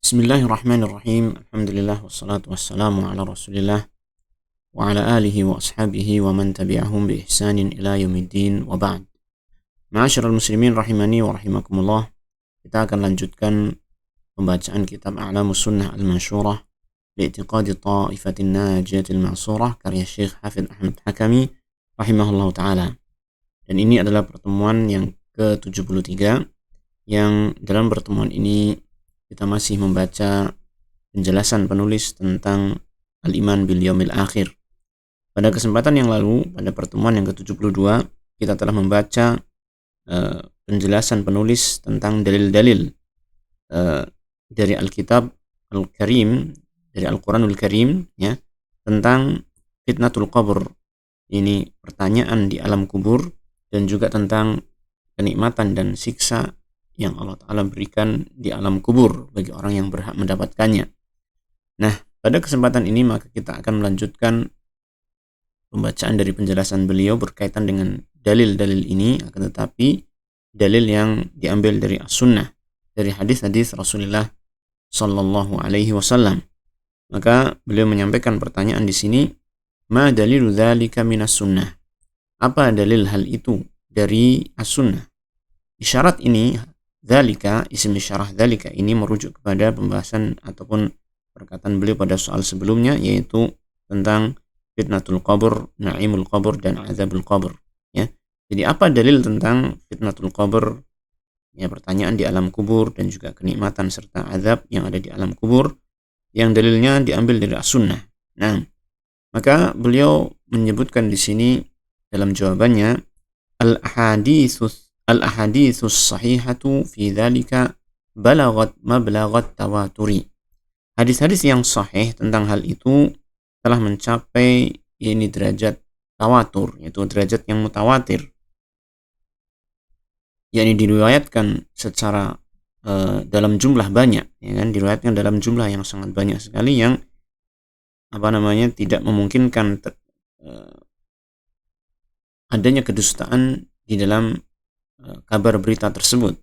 Bismillahirrahmanirrahim. Alhamdulillah wassalatu wassalamu ala Rasulillah wa ala alihi wa ashabihi wa man tabi'ahum bi ihsanin ila yaumiddin wa ba'd. Ma'asyiral muslimin rahimani wa rahimakumullah. Kita akan lanjutkan pembacaan kitab A'lamus Sunnah Al-Mansyurah li'tiqadi ta'ifatin najiyatil ma'surah karya Syekh Hafidz Ahmad Hakami rahimahullahu taala. Dan ini adalah pertemuan yang ke-73 yang dalam pertemuan ini kita masih membaca penjelasan penulis tentang al-iman bil yaumil akhir. Pada kesempatan yang lalu, pada pertemuan yang ke-72, kita telah membaca penjelasan penulis tentang dalil-dalil dari Alkitab Al-Karim, dari Al-Quranul Karim, ya, tentang fitnatul qabr. Ini pertanyaan di alam kubur, dan juga tentang kenikmatan dan siksa yang Allah Ta'ala berikan di alam kubur bagi orang yang berhak mendapatkannya. Nah, pada kesempatan ini maka kita akan melanjutkan pembacaan dari penjelasan beliau berkaitan dengan dalil-dalil ini, akan tetapi dalil yang diambil dari as-sunnah, dari hadis-hadis Rasulullah Sallallahu Alaihi Wasallam. Maka beliau menyampaikan pertanyaan di sini, ma dalilu dzalika minas sunnah? Apa dalil hal itu dari as-sunnah? Isyarat ini, dzalika, isim isyarah dzalika ini merujuk kepada pembahasan ataupun perkataan beliau pada soal sebelumnya, yaitu tentang fitnatul qabr, na'imul qabr, dan azabul qabr, ya. Jadi apa dalil tentang fitnatul qabr? Ya, pertanyaan di alam kubur dan juga kenikmatan serta azab yang ada di alam kubur, yang dalilnya diambil dari as-sunnah. Nah, maka beliau menyebutkan di sini dalam jawabannya, al-ahaditsus sahihatu fi dzalika balagat mablaghat tawaturi. Hadis-hadis yang sahih tentang hal itu telah mencapai ini derajat tawatur, yaitu derajat yang mutawatir, yakni diriwayatkan secara dalam jumlah banyak, ya kan, diriwayatkan dalam jumlah yang sangat banyak sekali, yang tidak memungkinkan adanya kedustaan di dalam kabar berita tersebut,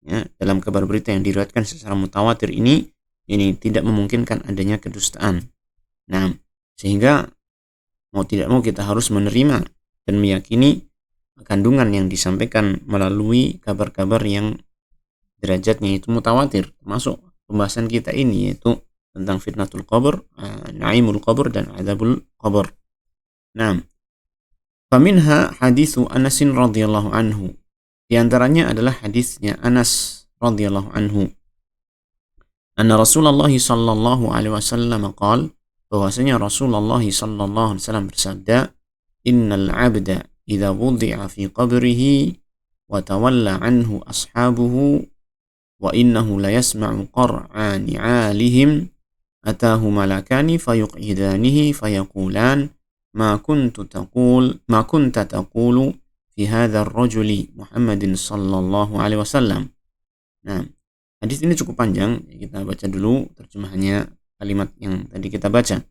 ya. Dalam kabar berita yang diriwayatkan secara mutawatir ini tidak memungkinkan adanya kedustaan. Nah, sehingga mau tidak mau kita harus menerima dan meyakini kandungan yang disampaikan melalui kabar-kabar yang derajatnya itu mutawatir, termasuk pembahasan kita ini, yaitu tentang fitnatul qabr, na'imul qabr, dan azabul qabr. Nah, faminha haditsu Anas radhiyallahu anhu. Di antaranya adalah hadisnya Anas radhiyallahu anhu. Anna Rasulullah sallallahu alaihi wasallam qaal, bahwasanya Rasulullah sallallahu alaihi wasallam bersabda, innal 'abda idza wudi'a fi qabrihi wa tawalla anhu ashabuhu wa innahu la yasma'u qar'ani 'alihim atahu malakani fayuqidanihi fayaqulan ma kunta taqulu fi hadzal rajuli Muhammadin sallallahu alaihi wasallam. Nah, hadis ini cukup panjang, kita baca dulu terjemahannya, kalimat yang tadi kita baca.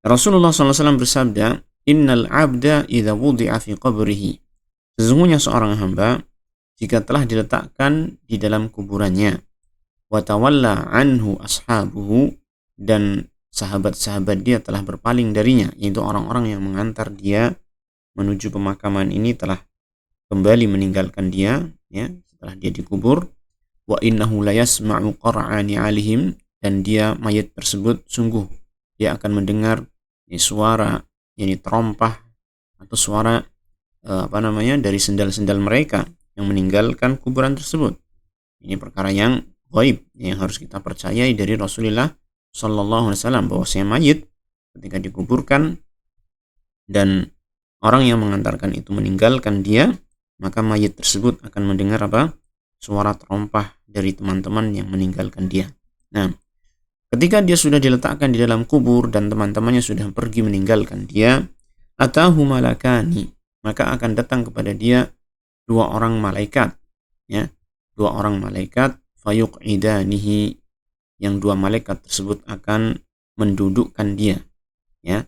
Rasulullah sallallahu alaihi wasallam bersabda, innal 'abda idza wudi'a fi qabrihi. Sesungguhnya seorang hamba jika telah diletakkan di dalam kuburannya, wa tawalla anhu ashabuhu, dan sahabat-sahabat dia telah berpaling darinya, yaitu orang-orang yang mengantar dia menuju pemakaman ini telah kembali meninggalkan dia, ya, setelah dia dikubur. Wa innahu la yasma'u qar'ani 'alihim, dan dia, mayat tersebut, sungguh dia akan mendengar suara, yakni terompah atau suara dari sendal-sendal mereka yang meninggalkan kuburan tersebut. Ini perkara yang gaib yang harus kita percayai dari Rasulullah sallallahu alaihi wasallam, bahwasanya mayit ketika dikuburkan dan orang yang mengantarkan itu meninggalkan dia, maka mayit tersebut akan mendengar suara terompah dari teman-teman yang meninggalkan dia. Nah, ketika dia sudah diletakkan di dalam kubur dan teman-temannya sudah pergi meninggalkan dia, atahu malakani, maka akan datang kepada dia dua orang malaikat, ya, dua orang malaikat, fayuqidanihi, yang dua malaikat tersebut akan mendudukkan dia, ya.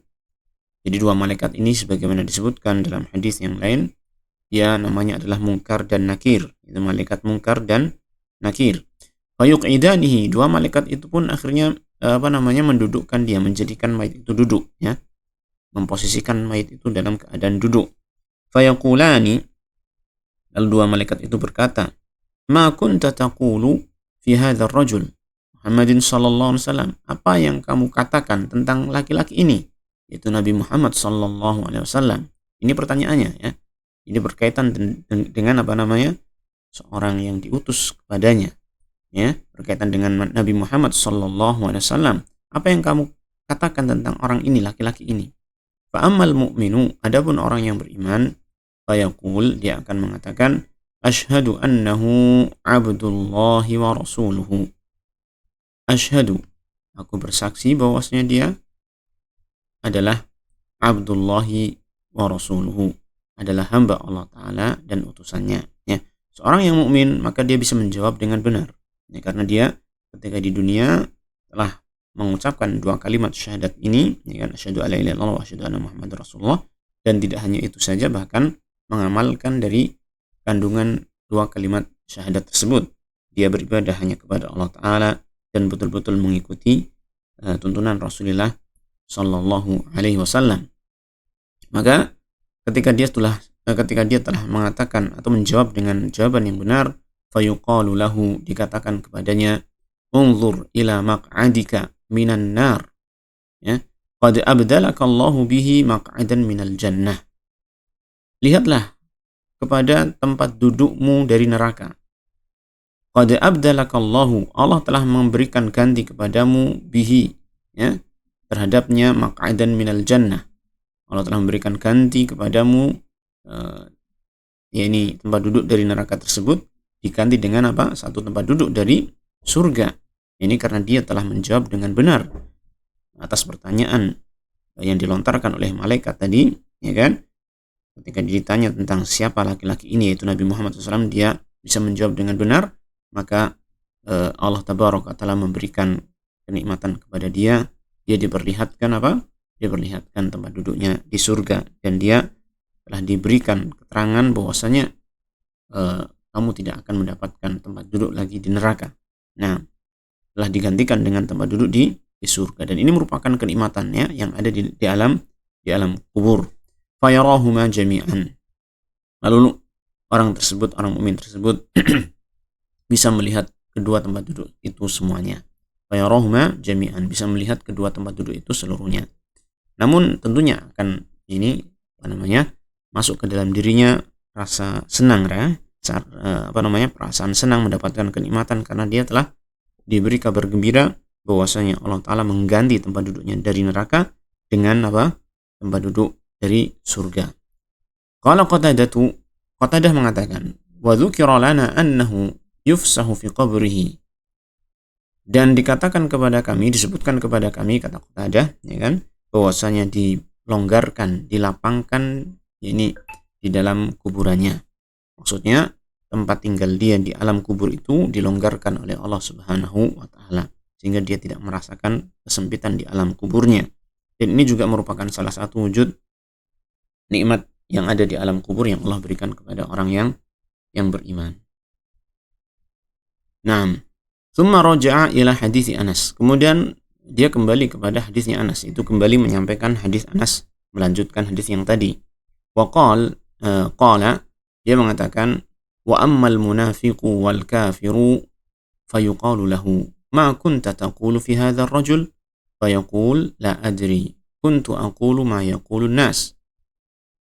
Jadi dua malaikat ini sebagaimana disebutkan dalam hadis yang lain, dia namanya adalah Munkar dan Nakir. Itu malaikat Munkar dan Nakir. Fayuqidanihi, dua malaikat itu pun akhirnya mendudukkan dia, menjadikan mayit itu duduk, ya, memposisikan mayit itu dalam keadaan duduk. Fayaqulani, lalu dua malaikat itu berkata, ma kunta taqulu fi hadzal rajul Muhammadin sallallahu alaihi wasallam, apa yang kamu katakan tentang laki-laki ini, yaitu Nabi Muhammad sallallahu alaihi wasallam. Ini pertanyaannya, ya. Ini berkaitan dengan seorang yang diutus kepadanya, ya, berkaitan dengan Nabi Muhammad sallallahu alaihi wasallam. Apa yang kamu katakan tentang orang ini, laki-laki ini? Fa ammal mu'minu, adapun orang yang beriman, fayaqul, dia akan mengatakan, asyhadu annahu abdullahi wa rasuluhu. Asyhadu, aku bersaksi bahwasanya dia adalah abdullahi wa rasuluhu, adalah hamba Allah Ta'ala dan utusannya, ya. Seorang yang mukmin maka dia bisa menjawab dengan benar, ya, karena dia ketika di dunia telah mengucapkan dua kalimat syahadat ini, ya kan, asyhadu alla ilaha illallah wa asyhadu anna muhammadar rasulullah, dan tidak hanya itu saja, bahkan mengamalkan dari kandungan dua kalimat syahadat tersebut. Dia beribadah hanya kepada Allah Ta'ala dan betul-betul mengikuti tuntunan Rasulullah Sallallahu Alaihi Wasallam. Maka ketika dia telah mengatakan atau menjawab dengan jawaban yang benar, fayuqalu lahu, dikatakan kepadanya, unzur ila maq'adika minan nar, ya, qad abdalaka Allahu bihi maq'adan minal jannah. Lihatlah kepada tempat dudukmu dari neraka. Qad abdalakallahu, Allah telah memberikan ganti kepadamu bihi, ya, terhadapnya, maq'adan minal jannah. Allah telah memberikan ganti kepadamu, yakni tempat duduk dari neraka tersebut diganti dengan apa? Satu tempat duduk dari surga. Ini karena dia telah menjawab dengan benar atas pertanyaan yang dilontarkan oleh malaikat tadi, ya kan? Ketika ditanya tentang siapa laki-laki ini, yaitu Nabi Muhammad SAW, dia bisa menjawab dengan benar, maka Allah Tabaraka Ta'ala memberikan kenikmatan kepada dia. Dia diperlihatkan apa? Diperlihatkan tempat duduknya di surga, dan dia telah diberikan keterangan bahwasanya kamu tidak akan mendapatkan tempat duduk lagi di neraka. Nah, telah digantikan dengan tempat duduk di surga, dan ini merupakan kenikmatan, ya, yang ada di alam kubur. Fayarahuma jami'an, lalu orang mukmin tersebut bisa melihat kedua tempat duduk itu semuanya. Fayarahuma jami'an, bisa melihat kedua tempat duduk itu seluruhnya. Namun tentunya akan masuk ke dalam dirinya rasa senang, perasaan senang, mendapatkan kenikmatan, karena dia telah diberi kabar gembira bahwasanya Allah Ta'ala mengganti tempat duduknya dari neraka dengan tempat duduk dari surga. Qala Qatadah mengatakan, wa dzukira lana annahu yufsahu fi qabrihi, dan disebutkan kepada kami, kata Qatadah, ya kan, bahwasanya dilonggarkan, dilapangkan, ini di dalam kuburannya. Maksudnya tempat tinggal dia di alam kubur itu dilonggarkan oleh Allah Subhanahu wa Ta'ala, sehingga dia tidak merasakan kesempitan di alam kuburnya. Dan ini juga merupakan salah satu wujud nikmat yang ada di alam kubur yang Allah berikan kepada orang yang beriman. Naam. Tsumma raja'a ila hadits Anas. Kemudian dia kembali kepada hadisnya Anas, itu kembali menyampaikan hadis Anas, melanjutkan hadis yang tadi. Wa qala, dia mengatakan, wa ammal munafiqu wal kafiru fayuqalu lahu ma kunta taqulu fi hadzal rajul, fayaqul la adri kuntu aqulu ma yaqulu an-nas.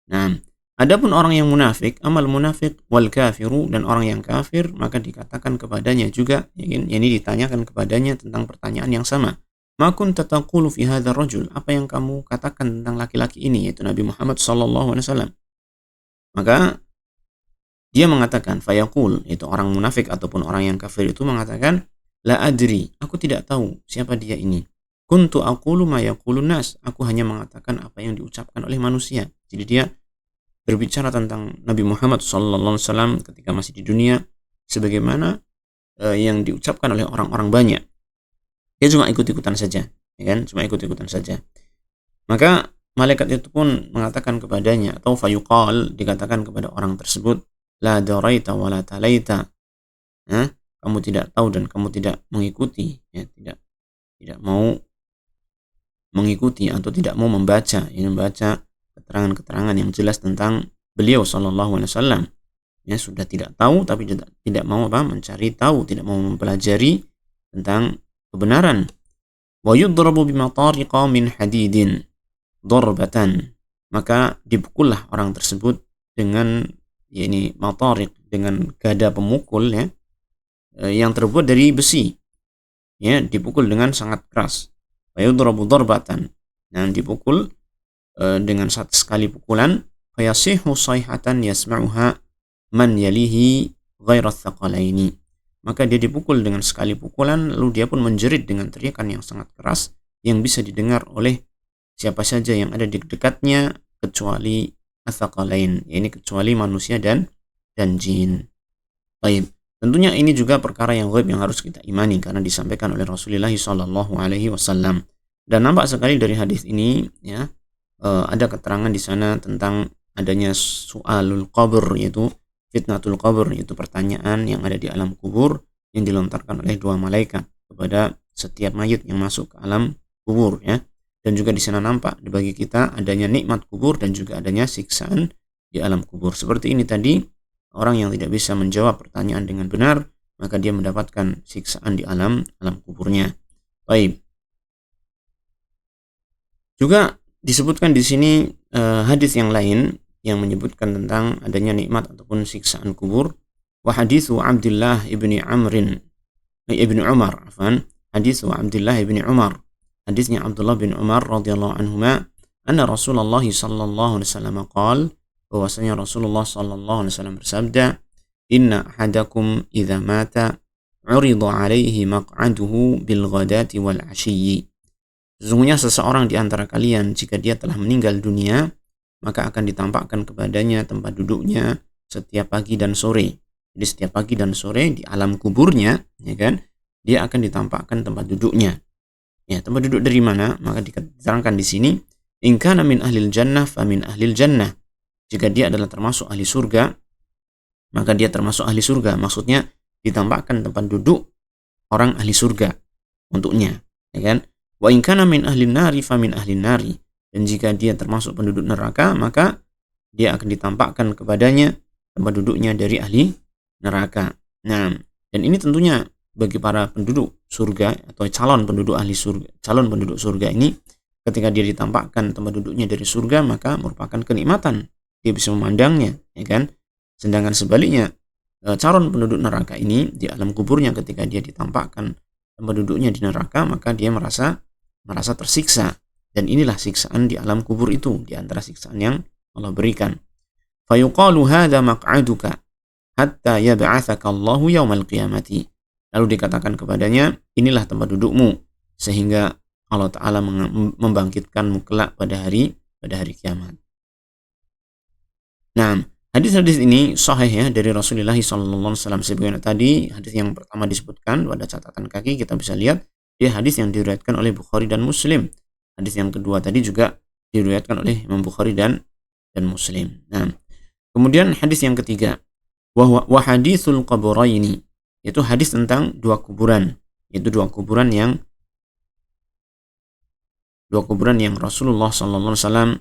Nah, adapun orang yang munafik, amal munafik wal kafiru, dan orang yang kafir, maka dikatakan kepadanya juga, ini ditanyakan kepadanya tentang pertanyaan yang sama. Ma kunta taqulu fi hadzal rajul, apa yang kamu katakan tentang laki-laki ini, yaitu Nabi Muhammad sallallahu alaihi wasallam. Maka dia mengatakan, fayaqul, itu orang munafik ataupun orang yang kafir itu mengatakan, la adri, aku tidak tahu siapa dia ini. Kuntu aqulu ma yaqulun nas, aku hanya mengatakan apa yang diucapkan oleh manusia. Jadi dia berbicara tentang Nabi Muhammad SAW ketika masih di dunia sebagaimana yang diucapkan oleh orang-orang banyak. Dia cuma ikut-ikutan saja, ya kan? Cuma ikut-ikutan saja. Maka malaikat itu pun mengatakan kepadanya, atau fayuqal, dikatakan kepada orang tersebut, la daraita wa la talaita. kamu tidak tahu dan kamu tidak mengikuti, ya, tidak mau mengikuti atau tidak mau membaca, ini membaca keterangan-keterangan yang jelas tentang beliau sallallahu alaihi wasallam. Ya, sudah tidak tahu tapi tidak mau mencari tahu, tidak mau mempelajari tentang kebenaran. Wa yudrabu bimatariqa min hadidin darbatan, maka dipukullah orang tersebut dengan matariq, dengan gada pemukul, ya, yang terbuat dari besi, ya, dipukul dengan sangat keras. Wa yudrabu darbatan, dan dipukul dengan satu sekali pukulan, fayasihu sayhatan yasma'uha man yalihi ghairat thaqalaini, maka dia dipukul dengan sekali pukulan lalu dia pun menjerit dengan teriakan yang sangat keras yang bisa didengar oleh siapa saja yang ada di dekatnya kecuali athaqalain, ini kecuali manusia dan jin. Baik, tentunya ini juga perkara yang ghaib yang harus kita imani karena disampaikan oleh Rasulullah sallallahu alaihi wasallam. Dan nampak sekali dari hadis ini, ya, ada keterangan di sana tentang adanya su'alul qabr, yaitu fitnatul qabr, yaitu pertanyaan yang ada di alam kubur yang dilontarkan oleh dua malaikat kepada setiap mayit yang masuk ke alam kubur, ya. Dan juga di sana nampak bagi kita adanya nikmat kubur dan juga adanya siksaan di alam kubur. Seperti ini tadi, orang yang tidak bisa menjawab pertanyaan dengan benar, maka dia mendapatkan siksaan di alam kuburnya. Baik. Juga disebutkan di sini hadis yang lain yang menyebutkan tentang adanya nikmat ataupun siksaan kubur. Wa haditsu Abdullah ibni Umar, haditsu Abdullah ibni Umar, hadisnya Abdullah bin Umar radhiyallahu anhuma, anna Rasulullah sallallahu alaihi wasallam qaal, bahwasanya Rasulullah sallallahu alaihi wasallam bersabda, inna ahadakum idza mata urida alaihi maq'aduhu bil ghadati wal 'ashiyyi, sesungguhnya seseorang di antara kalian jika dia telah meninggal dunia, maka akan ditampakkan kepadanya tempat duduknya setiap pagi dan sore. Jadi setiap pagi dan sore di alam kuburnya, ya kan, dia akan ditampakkan tempat duduknya. Ya, tempat duduk dari mana? Maka diterangkan di sini, in kana min ahlil jannah fa min ahlil jannah. Jika dia adalah termasuk ahli surga, maka dia termasuk ahli surga. Maksudnya ditampakkan tempat duduk orang ahli surga untuknya, ya kan? Wa in kana min ahlin nari fa min ahlin nari. Dan jika dia termasuk penduduk neraka, maka dia akan ditampakkan kepadanya tempat duduknya dari ahli neraka. Nah, dan ini tentunya bagi para penduduk surga atau calon penduduk surga ini, ketika dia ditampakkan tempat duduknya dari surga, maka merupakan kenikmatan, dia bisa memandangnya, ya kan. Sedangkan sebaliknya, calon penduduk neraka ini di alam kuburnya ketika dia ditampakkan tempat duduknya di neraka, maka dia merasa tersiksa. Dan inilah siksaan di alam kubur itu, di antara siksaan yang Allah berikan. Fayuqalu hadza maq'aduka hatta yab'atsaka Allahu yaumal qiyamati. Lalu dikatakan kepadanya, inilah tempat dudukmu sehingga Allah Ta'ala membangkitkanmu kelak pada hari kiamat. Nah, hadis-hadis ini sahih, ya, dari Rasulullah SAW. Sebagaimana tadi hadis yang pertama disebutkan pada catatan kaki, kita bisa lihat dia hadis yang diriwayatkan oleh Bukhari dan Muslim. Hadis yang kedua tadi juga diriwayatkan oleh Imam Bukhari dan Muslim. Nah, kemudian hadis yang ketiga, wa haditsul qabraini, yaitu hadis tentang dua kuburan, yaitu dua kuburan yang Rasulullah SAW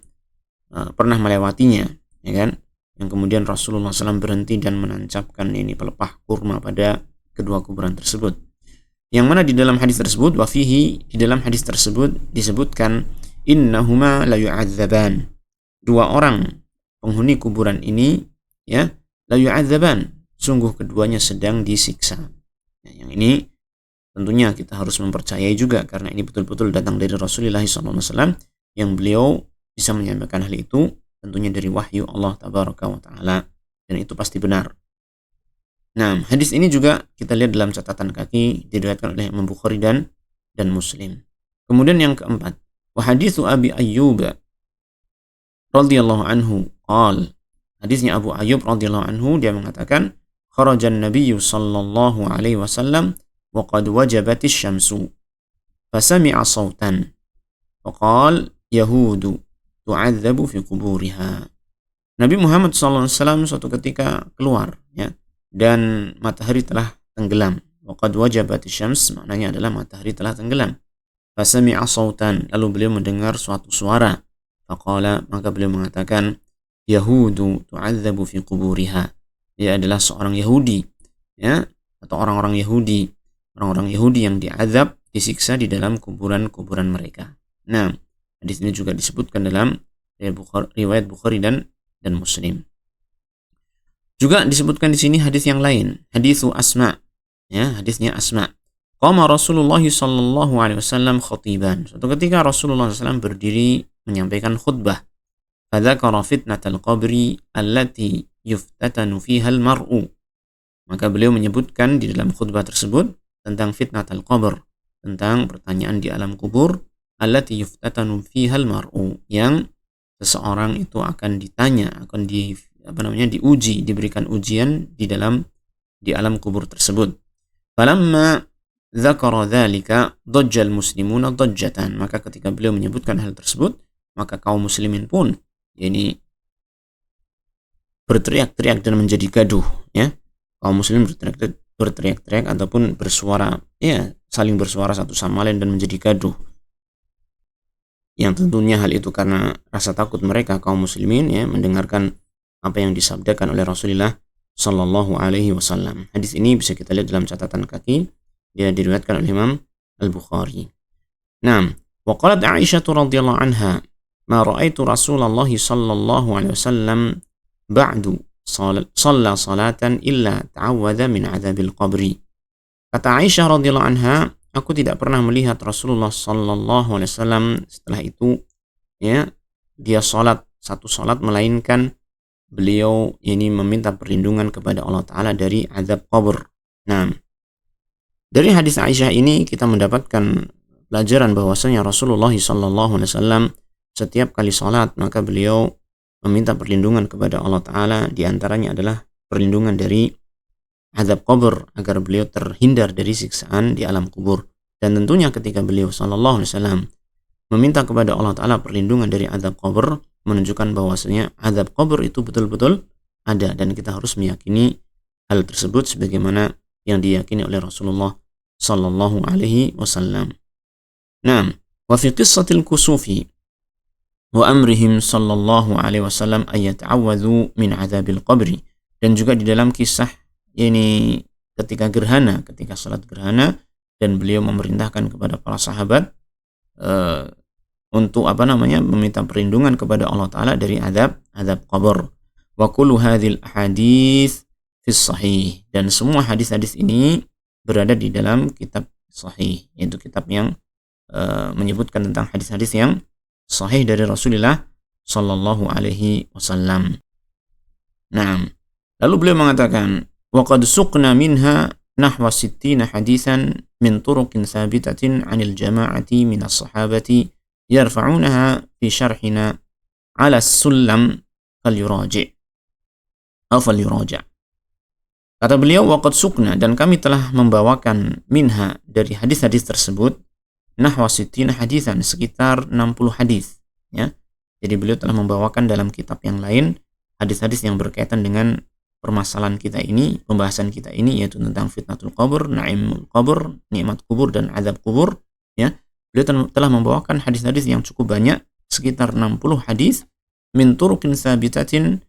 pernah melewatinya, ya kan? Yang kemudian Rasulullah SAW berhenti dan menancapkan pelepah kurma pada kedua kuburan tersebut. Yang mana di dalam hadis tersebut, di dalam hadis tersebut disebutkan innahuma la yu'adzaban. Dua orang penghuni kuburan ini, ya, la yu'adzaban, sungguh keduanya sedang disiksa. Nah, yang ini tentunya kita harus mempercayai juga karena ini betul-betul datang dari Rasulullah SAW yang beliau bisa menyampaikan hal itu tentunya dari wahyu Allah Tabaraka wa Ta'ala, dan itu pasti benar. Nah, hadis ini juga kita lihat dalam catatan kaki diriwayatkan oleh Imam Bukhari dan Muslim. Kemudian yang keempat, wa haditsu Abi Ayyub radhiyallahu anhu qala, hadisnya Abu Ayyub radhiyallahu anhu, dia mengatakan, kharajan nabiyyu sallallahu alaihi wasallam wa qad wajabatis syamsu fasami'a sautan faqala yahudu tu'adzabu fi quburiha. Nabi Muhammad SAW suatu ketika keluar, ya, dan matahari telah tenggelam, Waqad wajabat syams maknanya adalah matahari telah tenggelam. Fasami'a sautan, lalu beliau mendengar suatu suara. Faqala, maka beliau mengatakan, Yahudu tu'adzabu fi quburiha. Dia adalah seorang Yahudi, ya, atau orang-orang Yahudi yang diazab, disiksa di dalam kuburan-kuburan mereka. Nah, hadis ini juga disebutkan dalam riwayat Bukhari dan Muslim. Juga disebutkan di sini hadis yang lain, haditsu Asma, ya, hadisnya Asma. Qama Rasulullah sallallahu alaihi wasallam khatiban. Suatu ketika Rasulullah SAW berdiri menyampaikan khutbah. Fadzakara fitnatal qabri allati yuftatanu fiha al-mar'u. Maka beliau menyebutkan di dalam khutbah tersebut tentang fitnatul qabr, tentang pertanyaan di alam kubur, allati yuftatanu fiha al-mar'u, yang seseorang itu akan ditanya, akan diuji, diberikan ujian di alam kubur tersebut. Falamma dzakara dzalika dajjal muslimuna dajjatan. Maka ketika beliau menyebutkan hal tersebut, maka kaum muslimin pun berteriak-teriak dan menjadi gaduh, ya. Kaum muslim berteriak-teriak ataupun bersuara, ya, saling bersuara satu sama lain dan menjadi gaduh. Yang tentunya hal itu karena rasa takut mereka kaum muslimin, ya, mendengarkan apa yang disabdakan oleh Rasulullah sallallahu alaihi wasallam. Hadis ini bisa kita lihat dalam catatan kaki, dia diriwayatkan oleh Imam Al-Bukhari. Naam, wa qalat Aisyah radhiyallahu anha, ma ra'aitu Rasulullah sallallahu alaihi wasallam ba'du shalla salatan illa ta'awwadha min 'adzabil qabri. Kata Aisyah radhiyallahu anha, aku tidak pernah melihat Rasulullah sallallahu alaihi wasallam setelah itu, ya, dia satu salat melainkan beliau ini meminta perlindungan kepada Allah Ta'ala dari azab kubur. Nah, dari hadis Aisyah ini kita mendapatkan pelajaran bahwasanya Rasulullah SAW setiap kali salat maka beliau meminta perlindungan kepada Allah Ta'ala, di antaranya adalah perlindungan dari azab kubur agar beliau terhindar dari siksaan di alam kubur. Dan tentunya ketika beliau SAW meminta kepada Allah Ta'ala perlindungan dari azab kubur, menunjukkan bahwasanya azab kubur itu betul-betul ada dan kita harus meyakini hal tersebut sebagaimana yang diyakini oleh Rasulullah sallallahu alaihi wasallam. Nah, wa fi qissatil kusufi wa amrihim sallallahu alaihi wasallam ay yata'awwadhu min azabil qabri, dan juga di dalam kisah ini ketika salat gerhana dan beliau memerintahkan kepada para sahabat untuk meminta perlindungan kepada Allah Ta'ala dari azab kubur. Wa kullu hadhil ahadits fis sahih, dan semua hadis-hadis ini berada di dalam kitab sahih, yaitu kitab yang menyebutkan tentang hadis-hadis yang sahih dari Rasulullah sallallahu alaihi wasallam. Nah, lalu beliau mengatakan, wa qad suqna minha nahwa 60 hadisan min turuqin sabitatin 'anil jama'ati min as-sahabati yarfa'unaha fi syarhina 'ala as-sullam falyuraji'. Kata beliau, waqad suqna, dan kami telah membawakan minha dari hadis-hadis tersebut nahwa 60 hadisan, sekitar 60 hadis, ya. Jadi beliau telah membawakan dalam kitab yang lain hadis-hadis yang berkaitan dengan permasalahan kita ini, pembahasan kita ini, yaitu tentang fitnatul qabr, na'imul qabr, nikmat kubur dan azab kubur, ya. Beliau telah membawakan hadis-hadis yang cukup banyak, sekitar 60 hadis min turuqin sabitatin,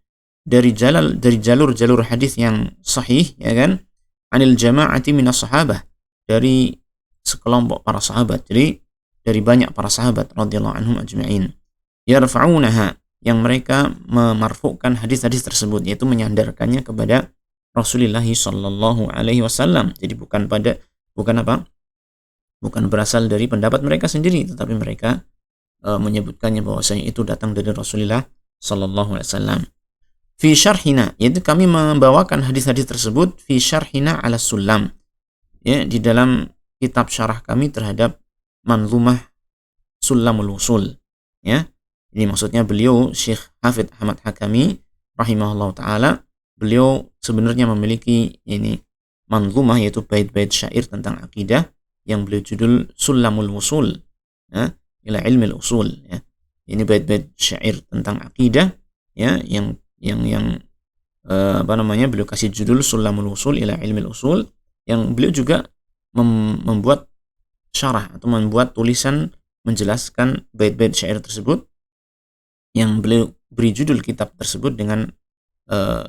dari jalur-jalur hadis yang sahih, ya kan, anil jama'ati minas sahabah, dari sekelompok para sahabat, jadi dari banyak para sahabat radhiyallahu anhum ajma'in, yarfa'unaha, yang mereka memarfu'kan hadis-hadis tersebut, yaitu menyandarkannya kepada Rasulullah sallallahu alaihi wasallam. Jadi bukan berasal dari pendapat mereka sendiri, tetapi mereka menyebutkannya bahwasanya itu datang dari Rasulullah sallallahu alaihi wasallam. Fi syarhina, yaitu kami membawakan hadis-hadis tersebut fi syarhina ala sulam, ya, di dalam kitab syarah kami terhadap manzumah Sulamul Usul, ya. Ini maksudnya beliau Syekh Hafidz Ahmad Hakami rahimahullah taala, beliau sebenarnya memiliki ini manzumah, yaitu bait-bait syair tentang akidah yang beliau judul Sulamul Usul, ya, ila ilmil usul, ya. Ini bait-bait syair tentang akidah, ya, yang beliau kasih judul Sulamul Usul ila ilmil usul, yang beliau juga membuat syarah atau membuat tulisan menjelaskan bait-bait syair tersebut, yang beliau beri judul kitab tersebut dengan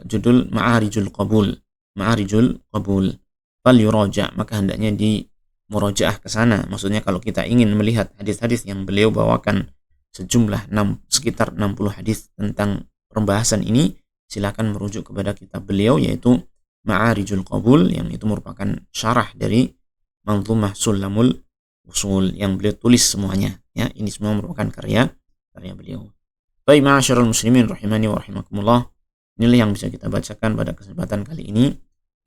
judul Ma'arijul Qabul. Ma'arijul Qabul. Fal yuraja, maka hendaknya di murojaah ke sana. Maksudnya kalau kita ingin melihat hadis-hadis yang beliau bawakan sejumlah sekitar 60 hadis tentang pembahasan ini, silakan merujuk kepada kitab beliau yaitu Ma'arijul Qabul, yang itu merupakan syarah dari Manzumah Sulamul Usul yang beliau tulis semuanya. Ya, ini semua merupakan karya beliau. Baik, ma'asyiral muslimin rahimani wa rahimakumullah. Inilah yang bisa kita bacakan pada kesempatan kali ini.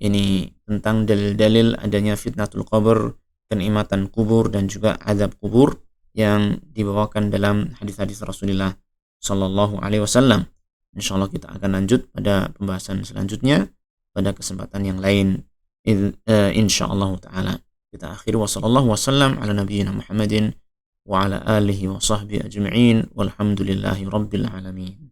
Ini tentang dalil-dalil adanya fitnatul qabr, kenikmatan kubur dan juga azab kubur yang dibawakan dalam hadis-hadis Rasulullah sallallahu alaihi wasallam. Insyaallah kita akan lanjut pada pembahasan selanjutnya pada kesempatan yang lain insyaallah taala. Kita akhiri wa sallallahu wasallam ala nabiyyina Muhammadin wa ala alihi wa sahbihi ajma'in walhamdulillahi rabbil alamin.